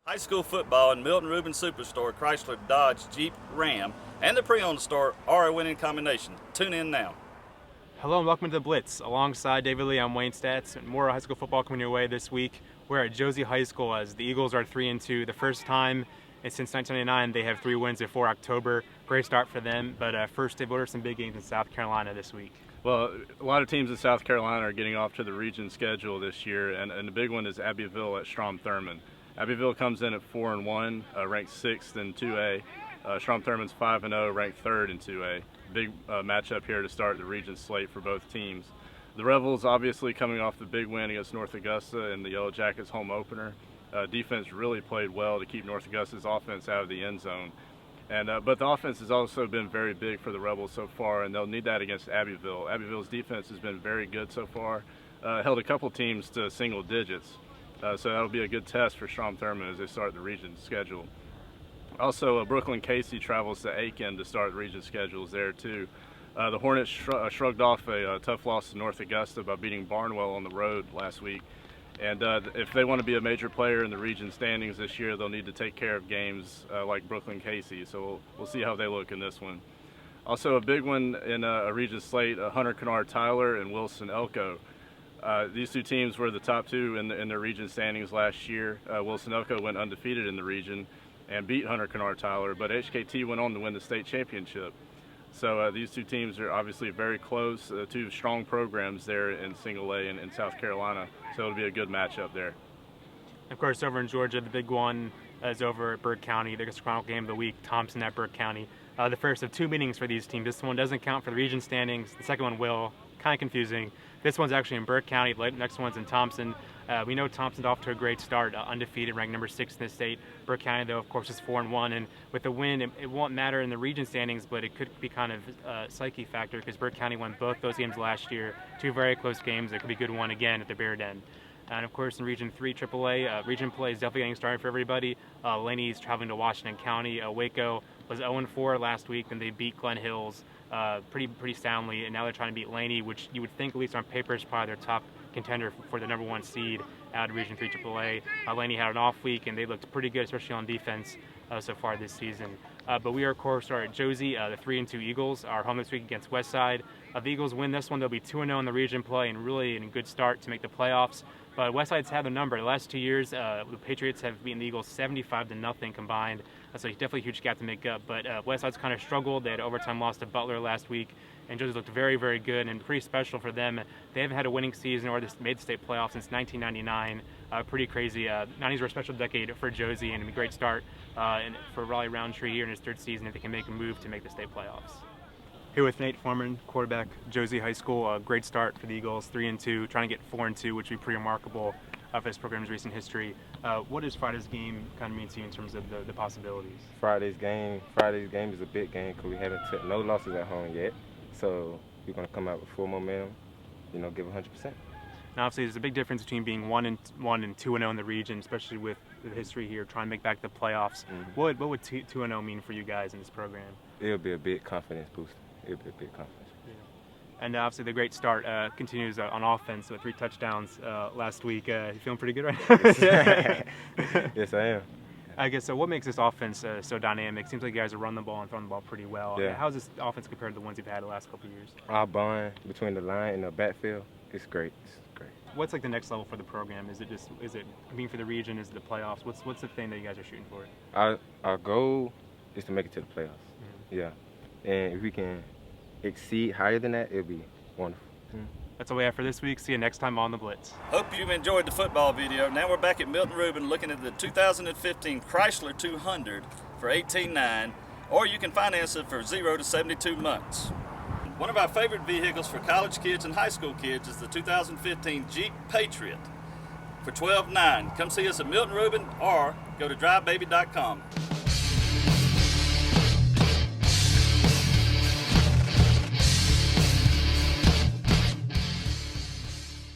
High school football and Milton Rubin Superstore, Chrysler, Dodge, Jeep, Ram, and the pre-owned store are a winning combination. Tune in now. Hello and welcome to the Blitz. Alongside David Lee, I'm Wayne Stats, and more high school football coming your way this week. We're at Josie High School as the Eagles are 3-2. The first time since 1999 they have 3 wins before October. Great start for them, but first, Dave, what are some big games in South Carolina this week? Well, a lot of teams in South Carolina are getting off to the region schedule this year, and the big one is Abbeville at Strom-Thurmond. Abbeville comes in at 4-1, ranked 6th in 2A. Strom-Thurmond's 5-0, ranked 3rd in 2A. Big matchup here to start the region slate for both teams. The Rebels obviously coming off the big win against North Augusta in the Yellow Jackets home opener. Defense really played well to keep North Augusta's offense out of the end zone. But the offense has also been very big for the Rebels so far, and they'll need that against Abbeville. Abbeville's defense has been very good so far, held a couple teams to single digits. So that'll be a good test for Strom-Thurmond as they start the region schedule. Also, Brooklyn Casey travels to Aiken to start the region schedules there too. The Hornets shrugged off a tough loss to North Augusta by beating Barnwell on the road last week. And if they want to be a major player in the region standings this year, they'll need to take care of games like Brooklyn Casey. So we'll see how they look in this one. Also, a big one in a region slate, Hunter Kennard Tyler and Wilson Elko. These two teams were the top two in their region standings last year. Wilson Elko went undefeated in the region and beat Hunter Kennard Tyler, but HKT went on to win the state championship. So these two teams are obviously very close, two strong programs there in Single A in South Carolina, so it'll be a good matchup there. Of course, over in Georgia, the big one is over at Burke County, the Augusta Chronicle game of the week, Thomson at Burke County. The first of 2 meetings for these teams. This one doesn't count for the region standings, the second one will. Kind of confusing. This one's actually in Burke County, the next one's in Thomson. We know Thomson's off to a great start, undefeated, ranked number 6 in the state. Burke County, though, of course, is 4-1, and with the win, it won't matter in the region standings, but it could be kind of a psyche factor because Burke County won both those games last year, 2 very close games. It could be a good one again at the Bear Den. And of course, in Region 3 AAA, region play is definitely getting started for everybody. Laney's traveling to Washington County. Waco was 0-4 last week, and they beat Glen Hills pretty soundly, and now they're trying to beat Laney, which you would think, at least on paper, is probably their top contender for the number 1 seed out of Region 3 AAA. Laney had an off week, and they looked pretty good, especially on defense so far this season. But we are, of course, at Josie. The 3-2 Eagles are home this week against Westside. If the Eagles win this one, they'll be 2-0 in the region play and really in a good start to make the playoffs. But Westside's had the number. The last 2 years, the Patriots have beaten the Eagles 75-0 combined. That's a definitely huge gap to make up. But Westside's kind of struggled. They had an overtime loss to Butler last week, and Josie looked very, very good and pretty special for them. They haven't had a winning season or made the state playoffs since 1999. Pretty crazy. 90s were a special decade for Josie, and a great start for Raleigh Roundtree here in his 3rd season if they can make a move to make the state playoffs. Here with Nate Foreman, quarterback, Josie High School. A great start for the Eagles, 3-2, trying to get 4-2, which would be pretty remarkable for this program's recent history. What does Friday's game kind of mean to you in terms of the possibilities? Friday's game is a big game because we haven't took no losses at home yet. So we're going to come out with full momentum, give 100%. Now, obviously, there's a big difference between being 1-1 and 2-0 in the region, especially with the history here, trying to make back the playoffs. Mm-hmm. What would 2-0 mean for you guys in this program? It'll be a big confidence booster. It'll be a big confidence. Yeah. And obviously, the great start continues on offense with 3 touchdowns last week. You feeling pretty good right now? Yes, I am. I guess what makes this offense so dynamic? Seems like you guys are running the ball and throwing the ball pretty well. Yeah. How's this offense compared to the ones you've had the last couple of years? Our bond between the line and the backfield is great. It's great. What's like the next level for the program? Is it competing for the region? Is it the playoffs? What's the thing that you guys are shooting for? Our goal is to make it to the playoffs. Mm-hmm. Yeah, and if we can exceed higher than that, it'll be wonderful. Mm-hmm. That's all we have for this week. See you next time on The Blitz. Hope you've enjoyed the football video. Now we're back at Milton Rubin looking at the 2015 Chrysler 200 for $18,900, or you can finance it for 0 to 72 months. One of our favorite vehicles for college kids and high school kids is the 2015 Jeep Patriot for $12,900. Come see us at Milton Rubin or go to drivebaby.com.